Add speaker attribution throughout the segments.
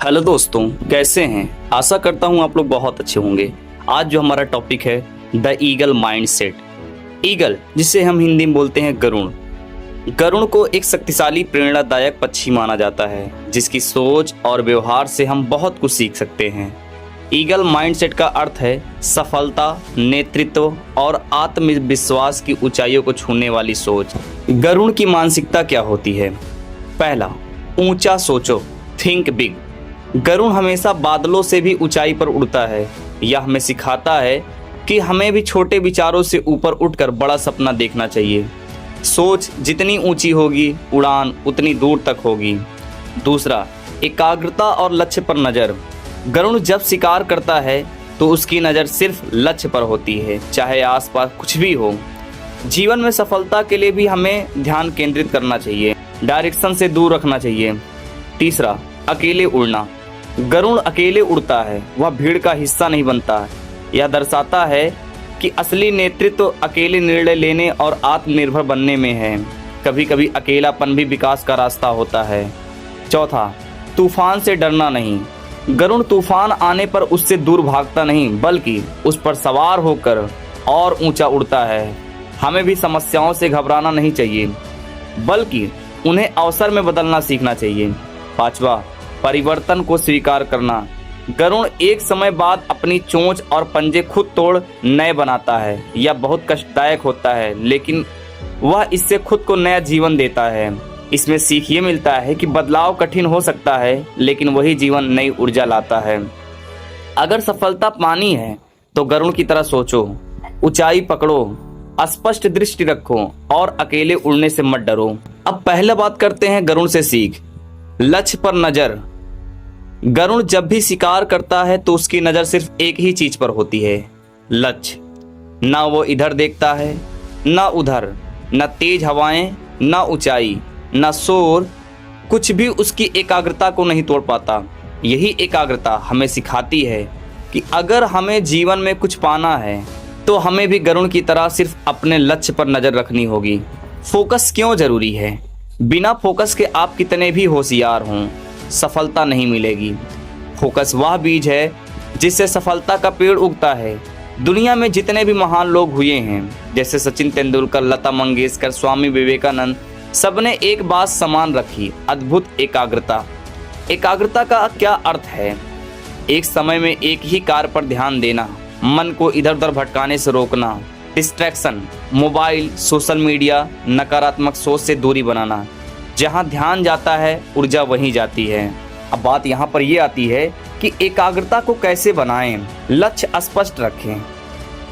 Speaker 1: Hello दोस्तों, कैसे हैं। आशा करता हूं आप लोग बहुत अच्छे होंगे। आज जो हमारा टॉपिक है द ईगल माइंडसेट। ईगल, जिसे हम हिंदी में बोलते हैं गरुण। गरुण को एक शक्तिशाली प्रेरणादायक पक्षी माना जाता है जिसकी सोच और व्यवहार से हम बहुत कुछ सीख सकते हैं। ईगल माइंडसेट का अर्थ है सफलता, नेतृत्व और आत्मविश्वास की ऊंचाइयों को छूने वाली सोच। गरुण की मानसिकता क्या होती है? पहला, ऊंचा सोचो, थिंक बिग। गरुण हमेशा बादलों से भी ऊंचाई पर उड़ता है। यह हमें सिखाता है कि हमें भी छोटे विचारों से ऊपर उठकर बड़ा सपना देखना चाहिए। सोच जितनी ऊंची होगी, उड़ान उतनी दूर तक होगी। दूसरा, एकाग्रता और लक्ष्य पर नज़र। गरुण जब शिकार करता है तो उसकी नज़र सिर्फ लक्ष्य पर होती है, चाहे आसपास कुछ भी हो। जीवन में सफलता के लिए भी हमें ध्यान केंद्रित करना चाहिए, डायरेक्शन से दूर रखना चाहिए। तीसरा, अकेले उड़ना। गरुण अकेले उड़ता है, वह भीड़ का हिस्सा नहीं बनता। यह दर्शाता है कि असली नेतृत्व अकेले निर्णय लेने और आत्मनिर्भर बनने में है। कभी कभी अकेलापन भी विकास का रास्ता होता है। चौथा, तूफान से डरना नहीं। गरुण तूफान आने पर उससे दूर भागता नहीं, बल्कि उस पर सवार होकर और ऊंचा उड़ता है। हमें भी समस्याओं से घबराना नहीं चाहिए, बल्कि उन्हें अवसर में बदलना सीखना चाहिए। पांचवा, परिवर्तन को स्वीकार करना। गरुण एक समय बाद अपनी चोंच और पंजे खुद तोड़ नए बनाता है। यह बहुत कष्टदायक होता है, लेकिन वह इससे खुद को नया जीवन देता है। इसमें सीख ये मिलता है कि बदलाव कठिन हो सकता है, लेकिन वही जीवन नई ऊर्जा लाता है। अगर सफलता पानी है तो गरुण की तरह सोचो, ऊंचाई पकड़ो, स्पष्ट दृष्टि रखो और अकेले उड़ने से मत डरो। अब पहले बात करते हैं गरुण से सीख। लक्ष्य पर नजर। गरुण जब भी शिकार करता है तो उसकी नजर सिर्फ एक ही चीज पर होती है, लक्ष्य। ना वो इधर देखता है ना उधर, न तेज हवाएं ना ऊंचाई ना शोर, कुछ भी उसकी एकाग्रता को नहीं तोड़ पाता। यही एकाग्रता हमें सिखाती है कि अगर हमें जीवन में कुछ पाना है तो हमें भी गरुण की तरह सिर्फ अपने लक्ष्य पर नजर रखनी होगी। फोकस क्यों जरूरी है? बिना फोकस के आप कितने भी होशियार हों, सफलता नहीं मिलेगी। फोकस वह बीज है जिससे सफलता का पेड़ उगता है। दुनिया में जितने भी महान लोग हुए हैं, जैसे सचिन तेंदुलकर, लता मंगेशकर, स्वामी विवेकानंद, सबने एक बात समान रखी, अद्भुत एकाग्रता। एकाग्रता का क्या अर्थ है? एक समय में एक ही कार्य पर ध्यान देना, मन को इधर उधर भटकाने से रोकना, डिस्ट्रैक्शन, मोबाइल, सोशल मीडिया, नकारात्मक सोच से दूरी बनाना। जहां ध्यान जाता है ऊर्जा वहीं जाती है। अब बात यहां पर यह आती है कि एकाग्रता को कैसे बनाएं। लक्ष्य स्पष्ट रखें।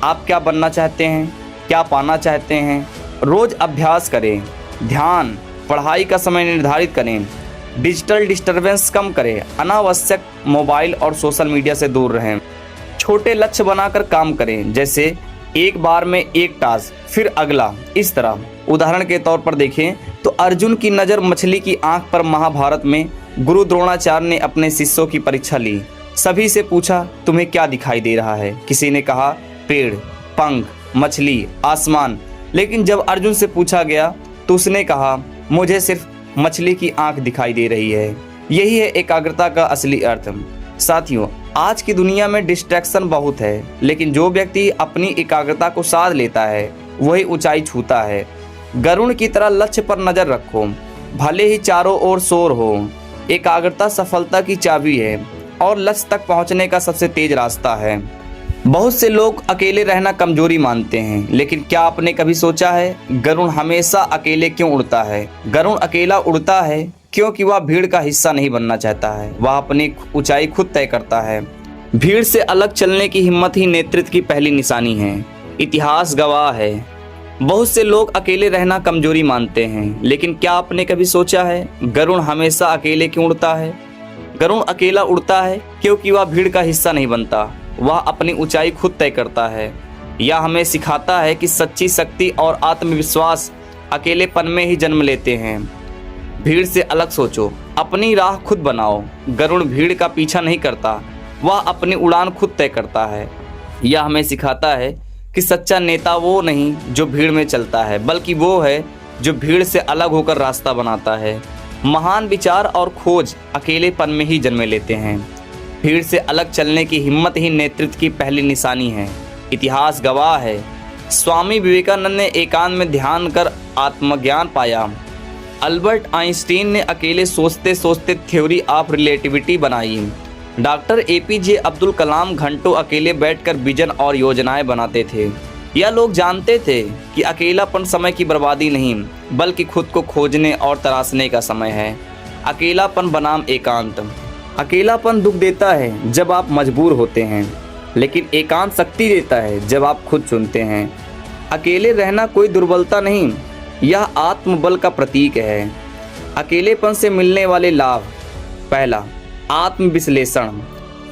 Speaker 1: आप क्या बनना चाहते हैं, क्या पाना चाहते हैं? रोज अभ्यास करें। ध्यान, पढ़ाई का समय निर्धारित करें। डिजिटल डिस्टर्बेंस कम करें। अनावश्यक मोबाइल और सोशल मीडिया से दूर रहें। छोटे लक्ष्य बनाकर काम करें, जैसे एक बार में एक टास्क, फिर अगला, इस तरह। उदाहरण के तौर पर देखें तो अर्जुन की नज़र मछली की आंख पर महाभारत में गुरु द्रोणाचार्य ने अपने शिष्यों की परीक्षा ली। सभी से पूछा, तुम्हें क्या दिखाई दे रहा है? किसी ने कहा पेड़, पंख, मछली, आसमान। लेकिन जब अर्जुन से पूछा गया तो उसने कहा, मुझे सिर्फ मछली की आंख दिखाई दे रही है। यही है एकाग्रता का असली अर्थ। साथियों, आज की दुनिया में डिस्ट्रैक्शन बहुत है, लेकिन जो व्यक्ति अपनी एकाग्रता को साध लेता है वही ऊंचाई छूता है। गरुण की तरह लक्ष्य पर नजर रखो, भले ही चारों ओर शोर हो। एकाग्रता सफलता की चाबी है और लक्ष्य तक पहुंचने का सबसे तेज रास्ता है। बहुत से लोग अकेले रहना कमजोरी मानते हैं, लेकिन क्या आपने कभी सोचा है गरुण हमेशा अकेले क्यों उड़ता है? गरुण अकेला उड़ता है क्योंकि वह भीड़ का हिस्सा नहीं बनना चाहता है। वह अपनी ऊंचाई खुद तय करता है। भीड़ से अलग चलने की हिम्मत ही नेतृत्व की पहली निशानी है। इतिहास गवाह है, बहुत से लोग अकेले रहना कमजोरी मानते हैं, लेकिन क्या आपने कभी सोचा है गरुण हमेशा अकेले क्यों उड़ता है? गरुण अकेला उड़ता है क्योंकि वह भीड़ का हिस्सा नहीं बनता। वह अपनी ऊंचाई खुद तय करता है। यह हमें सिखाता है कि सच्ची शक्ति और आत्मविश्वास अकेलेपन में ही जन्म लेते हैं। भीड़ से अलग सोचो, अपनी राह खुद बनाओ। गरुण भीड़ का पीछा नहीं करता, वह अपनी उड़ान खुद तय करता है। यह हमें सिखाता है कि सच्चा नेता वो नहीं जो भीड़ में चलता है, बल्कि वो है जो भीड़ से अलग होकर रास्ता बनाता है। महान विचार और खोज अकेलेपन में ही जन्म लेते हैं। भीड़ से अलग चलने की हिम्मत ही नेतृत्व की पहली निशानी है। इतिहास गवाह है, स्वामी विवेकानंद ने एकांत में ध्यान कर आत्मज्ञान पाया। अल्बर्ट आइंस्टीन ने अकेले सोचते सोचते थ्योरी ऑफ रिलेटिविटी बनाई। डॉक्टर एपीजे अब्दुल कलाम घंटों अकेले बैठकर विजन और योजनाएं बनाते थे। यह लोग जानते थे कि अकेलापन समय की बर्बादी नहीं, बल्कि खुद को खोजने और तराशने का समय है। अकेलापन बनाम एकांत। अकेलापन दुख देता है जब आप मजबूर होते हैं, लेकिन एकांत शक्ति देता है जब आप खुद चुनते हैं। अकेले रहना कोई दुर्बलता नहीं, यह आत्मबल का प्रतीक है। अकेलेपन से मिलने वाले लाभ। पहला, आत्मविश्लेषण।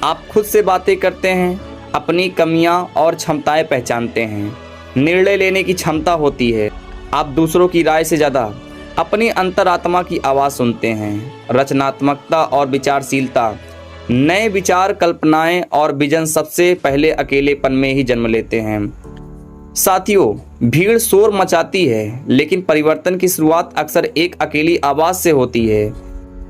Speaker 1: आप खुद से बातें करते हैं, अपनी कमियां और क्षमताएं पहचानते हैं। निर्णय लेने की क्षमता होती है। आप दूसरों की राय से ज़्यादा अपनी अंतरात्मा की आवाज़ सुनते हैं। रचनात्मकता और विचारशीलता। नए विचार, कल्पनाएं और विजन सबसे पहले अकेलेपन में ही जन्म लेते हैं। साथियों, भीड़ शोर मचाती है, लेकिन परिवर्तन की शुरुआत अक्सर एक अकेली आवाज़ से होती है।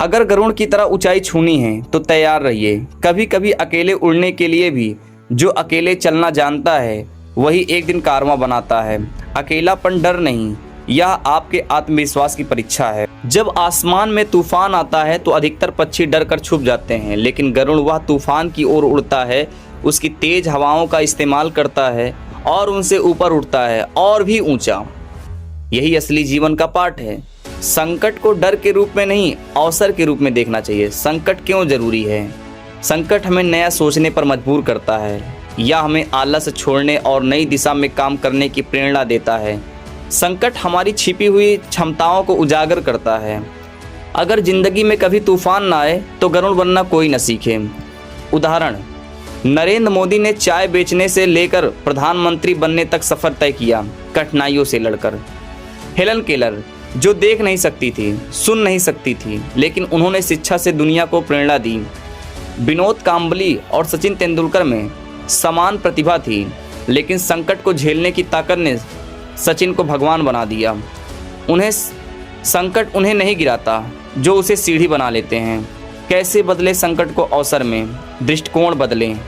Speaker 1: अगर गरुड़ की तरह ऊंचाई छूनी है तो तैयार रहिए। कभी कभी अकेले उड़ने के लिए भी जो अकेले चलना जानता है वही एक दिन कारवां बनाता है। अकेलापन डर नहीं, यह आपके आत्मविश्वास की परीक्षा है। जब आसमान में तूफान आता है तो अधिकतर पक्षी डर कर छुप जाते हैं, लेकिन गरुड़ वह तूफान की ओर उड़ता है, उसकी तेज हवाओं का इस्तेमाल करता है और उनसे ऊपर उठता है और भी ऊंचा। यही असली जीवन का पाठ है। संकट को डर के रूप में नहीं, अवसर के रूप में देखना चाहिए। संकट क्यों जरूरी है? संकट हमें नया सोचने पर मजबूर करता है। यह हमें आलस छोड़ने और नई दिशा में काम करने की प्रेरणा देता है। संकट हमारी छिपी हुई क्षमताओं को उजागर करता है। अगर जिंदगी में कभी तूफान ना आए तो गरुड़ बनना कोई न सीखे। उदाहरण, नरेंद्र मोदी ने चाय बेचने से लेकर प्रधानमंत्री बनने तक सफर तय किया, कठिनाइयों से लड़कर। हेलन केलर, जो देख नहीं सकती थी, सुन नहीं सकती थी, लेकिन उन्होंने शिक्षा से दुनिया को प्रेरणा दी। विनोद कांबली और सचिन तेंदुलकर में समान प्रतिभा थी, लेकिन संकट को झेलने की ताकत ने सचिन को भगवान बना दिया। संकट उन्हें नहीं गिराता, जो उसे सीढ़ी बना लेते हैं। कैसे बदले संकट को अवसर में? दृष्टिकोण बदलें।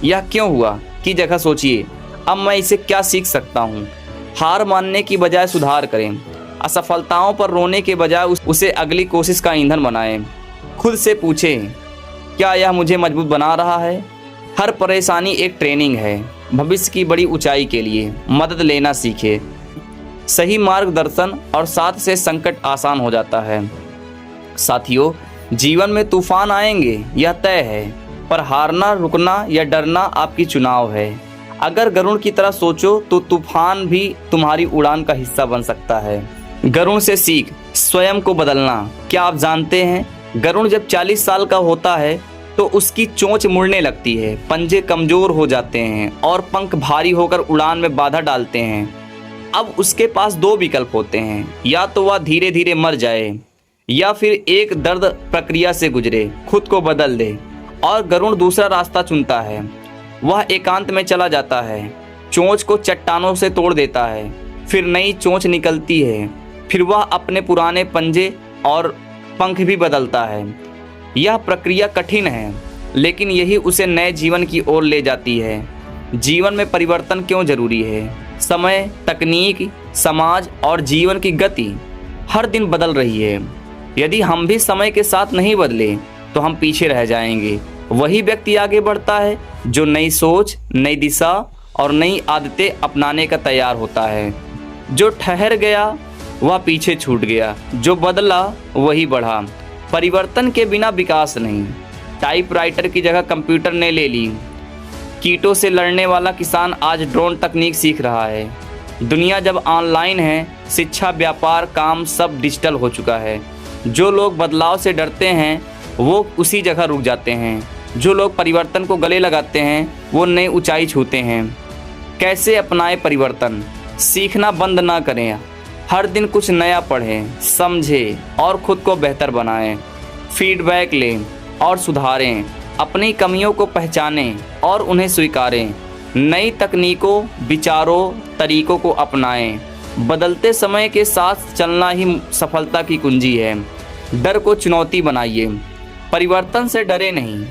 Speaker 1: यह क्यों हुआ की जगह सोचिए, अब मैं इसे क्या सीख सकता हूँ। हार मानने की बजाय सुधार करें। असफलताओं पर रोने के बजाय उसे अगली कोशिश का ईंधन बनाएं। खुद से पूछें, क्या यह मुझे मजबूत बना रहा है? हर परेशानी एक ट्रेनिंग है, भविष्य की बड़ी ऊंचाई के लिए। मदद लेना सीखे। सही मार्गदर्शन और साथ से संकट आसान हो जाता है। साथियों, जीवन में तूफान आएंगे, यह तय है, पर हारना, रुकना या डरना आपकी चुनाव है। अगर गरुड़ की तरह सोचो तो तूफान भी तुम्हारी उड़ान का हिस्सा बन सकता है। गरुड़ से सीख, स्वयं को बदलना। क्या आप जानते हैं, गरुड़ जब 40 साल का होता है तो उसकी चोंच मुड़ने लगती है, पंजे कमजोर हो जाते हैं और पंख भारी होकर उड़ान में बाधा डालते हैं। अब उसके पास दो विकल्प होते हैं, या तो वह धीरे धीरे मर जाए या फिर एक दर्द प्रक्रिया से गुजरे, खुद को बदल दे। और गरुड़ दूसरा रास्ता चुनता है। वह एकांत में चला जाता है, चोंच को चट्टानों से तोड़ देता है, फिर नई चोंच निकलती है, फिर वह अपने पुराने पंजे और पंख भी बदलता है। यह प्रक्रिया कठिन है, लेकिन यही उसे नए जीवन की ओर ले जाती है। जीवन में परिवर्तन क्यों जरूरी है? समय, तकनीक, समाज और जीवन की गति हर दिन बदल रही है। यदि हम भी समय के साथ नहीं बदले तो हम पीछे रह जाएंगे। वही व्यक्ति आगे बढ़ता है जो नई सोच, नई दिशा और नई आदतें अपनाने का तैयार होता है। जो ठहर गया वह पीछे छूट गया, जो बदला वही बढ़ा। परिवर्तन के बिना विकास नहीं। टाइपराइटर की जगह कंप्यूटर ने ले ली। कीटों से लड़ने वाला किसान आज ड्रोन तकनीक सीख रहा है। दुनिया जब ऑनलाइन है, शिक्षा, व्यापार, काम सब डिजिटल हो चुका है। जो लोग बदलाव से डरते हैं वो उसी जगह रुक जाते हैं। जो लोग परिवर्तन को गले लगाते हैं वो नई ऊंचाई छूते हैं। कैसे अपनाएं परिवर्तन? सीखना बंद ना करें। हर दिन कुछ नया पढ़ें, समझें और खुद को बेहतर बनाएं। फीडबैक लें और सुधारें। अपनी कमियों को पहचानें और उन्हें स्वीकारें। नई तकनीकों, विचारों, तरीकों को अपनाएं। बदलते समय के साथ चलना ही सफलता की कुंजी है। डर को चुनौती बनाइए, परिवर्तन से डरे नहीं,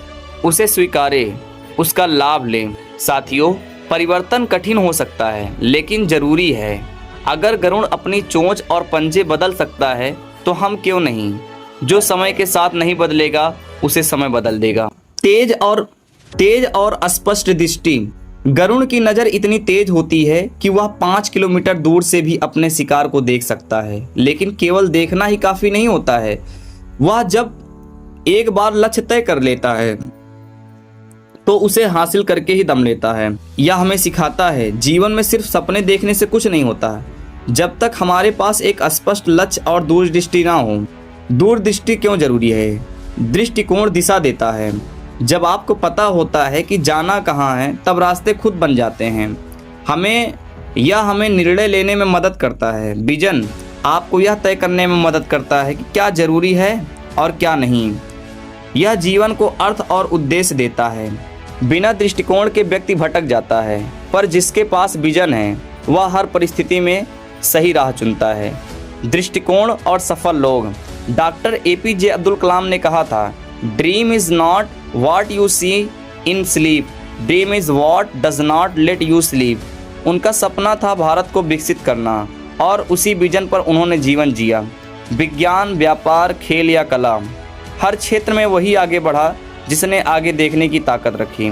Speaker 1: उसे स्वीकारें, उसका लाभ लें। साथियों, परिवर्तन कठिन हो सकता है लेकिन जरूरी है। अगर गरुड़ अपनी चोंच और पंजे बदल सकता है तो हम क्यों नहीं। जो समय के साथ नहीं बदलेगा उसे समय बदल देगा। तेज और स्पष्ट दृष्टि। गरुड़ की नज़र इतनी तेज होती है कि वह 5 किलोमीटर दूर से भी अपने शिकार को देख सकता है। लेकिन केवल देखना ही काफ़ी नहीं होता है, वह जब एक बार लक्ष्य तय कर लेता है तो उसे हासिल करके ही दम लेता है। यह हमें सिखाता है जीवन में सिर्फ सपने देखने से कुछ नहीं होता जब तक हमारे पास एक स्पष्ट लक्ष्य और दूरदृष्टि ना हो। दूरदृष्टि क्यों जरूरी है? दृष्टिकोण दिशा देता है। जब आपको पता होता है कि जाना कहाँ है तब रास्ते खुद बन जाते हैं। हमें निर्णय लेने में मदद करता है। विजन आपको यह तय करने में मदद करता है कि क्या जरूरी है और क्या नहीं। यह जीवन को अर्थ और उद्देश्य देता है। बिना दृष्टिकोण के व्यक्ति भटक जाता है, पर जिसके पास विजन है वह हर परिस्थिति में सही राह चुनता है। दृष्टिकोण और सफल लोग। डॉक्टर APJ अब्दुल कलाम ने कहा था, dream is not what you see in sleep, dream is what does not let you sleep. उनका सपना था भारत को विकसित करना और उसी विजन पर उन्होंने जीवन जिया। विज्ञान, व्यापार, खेल या कला, हर क्षेत्र में वही आगे बढ़ा जिसने आगे देखने की ताकत रखी।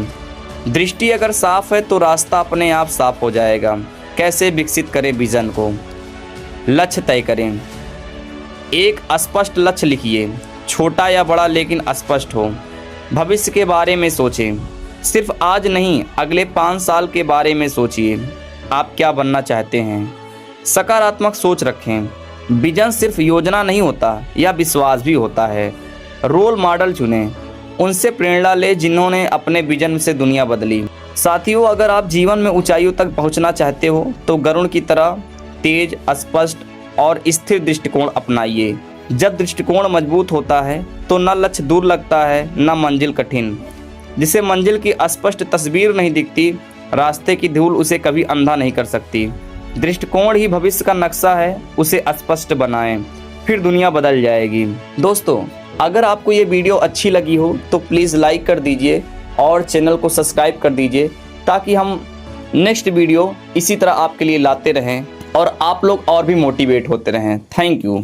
Speaker 1: दृष्टि अगर साफ है तो रास्ता अपने आप साफ हो जाएगा। कैसे विकसित करें विजन को? लक्ष्य तय करें। एक स्पष्ट लक्ष्य लिखिए, छोटा या बड़ा लेकिन स्पष्ट हो। भविष्य के बारे में सोचें, सिर्फ आज नहीं अगले 5 साल के बारे में सोचिए। आप क्या बनना चाहते हैं? सकारात्मक सोच रखें। विजन सिर्फ योजना नहीं होता, यह विश्वास भी होता है। रोल मॉडल चुनें, उनसे प्रेरणा ले जिन्होंने अपने विजन से दुनिया बदली। साथियों, अगर आप जीवन में ऊंचाइयों तक पहुंचना चाहते हो तो गरुड़ की तरह तेज, स्पष्ट और स्थिर दृष्टिकोण अपनाइए। जब दृष्टिकोण मजबूत होता है तो न लक्ष्य दूर लगता है न मंजिल कठिन। जिसे मंजिल की स्पष्ट तस्वीर नहीं दिखती, रास्ते की धूल उसे कभी अंधा नहीं कर सकती। दृष्टिकोण ही भविष्य का नक्शा है, उसे स्पष्ट बनाएं, फिर दुनिया बदल जाएगी। दोस्तों, अगर आपको ये वीडियो अच्छी लगी हो तो प्लीज़ लाइक कर दीजिए और चैनल को सब्सक्राइब कर दीजिए ताकि हम नेक्स्ट वीडियो इसी तरह आपके लिए लाते रहें और आप लोग और भी मोटिवेट होते रहें। Thank you.